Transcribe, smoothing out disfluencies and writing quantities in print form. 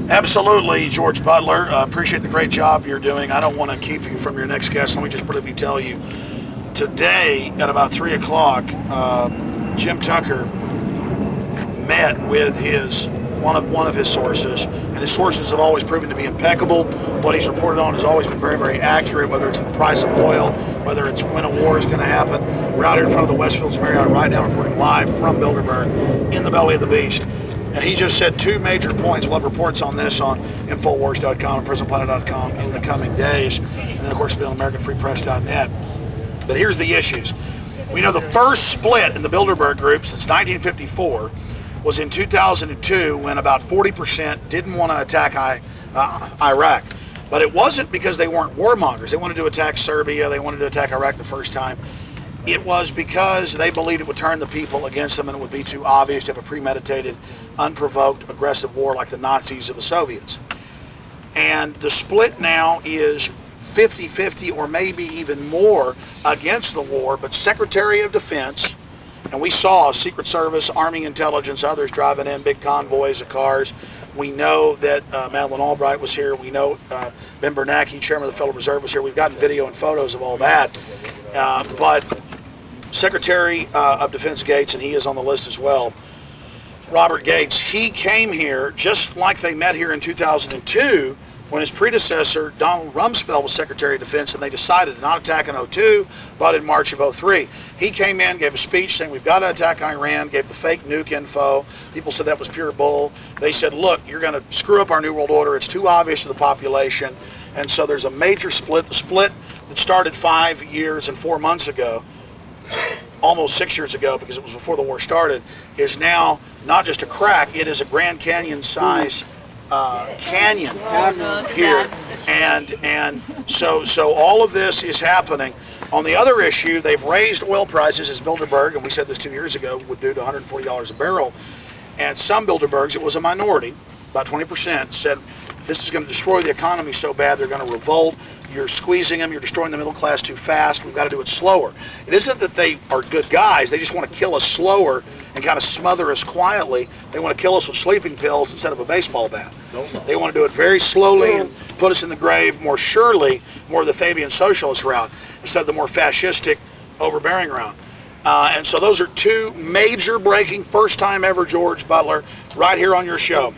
Absolutely, George Butler. Appreciate the great job you're doing. I don't want to keep you from your next guest. Let me just briefly tell you. Today at about 3 o'clock, Jim Tucker met with one of his sources, and his sources have always proven to be impeccable. What he's reported on has always been very, very accurate, whether it's the price of oil, whether it's when a war is going to happen. We're out here in front of the Westfields Marriott right now reporting live from Bilderberg in the belly of the beast. And he just said two major points. We'll have reports on this on Infowars.com and PrisonPlanet.com in the coming days. And then, of course, it'll be on AmericanFreePress.net. But here's the issues. We know the first split in the Bilderberg group since 1954 was in 2002, when about 40% didn't want to attack Iraq. But it wasn't because they weren't warmongers. They wanted to attack Serbia. They wanted to attack Iraq the first time. It was because they believed it would turn the people against them and it would be too obvious to have a premeditated, unprovoked, aggressive war like the Nazis or the Soviets. And the split now is 50-50 or maybe even more against the war, but Secretary of Defense, and we saw Secret Service, Army Intelligence, others driving in big convoys of cars. We know that Madeleine Albright was here. We know Ben Bernanke, Chairman of the Federal Reserve, was here. We've gotten video and photos of all that. But Secretary of Defense Gates, and he is on the list as well, Robert Gates, he came here just like they met here in 2002 when his predecessor, Donald Rumsfeld, was Secretary of Defense, and they decided to not attack in 2002, but in March of 2003. He came in, gave a speech saying we've got to attack Iran, gave the fake nuke info. People said that was pure bull. They said, look, you're going to screw up our New World Order. It's too obvious to the population. And so there's a major split. The split that started 5 years and 4 months ago, almost 6 years ago because it was before the war started, is now not just a crack, it is a Grand Canyon size canyon here, and so all of this is happening. On the other issue, they've raised oil prices, as Bilderberg, and we said this 2 years ago, would do to $140 a barrel. And some Bilderbergs, it was a minority, about 20%, said this is going to destroy the economy so bad they're going to revolt. You're squeezing them, you're destroying the middle class too fast, we've got to do it slower. It isn't that they are good guys, they just want to kill us slower and kind of smother us quietly. They want to kill us with sleeping pills instead of a baseball bat. They want to do it very slowly and put us in the grave more surely, more of the Fabian socialist route, instead of the more fascistic, overbearing route. And so those are two major breaking, first time ever, George Butler, right here on your show.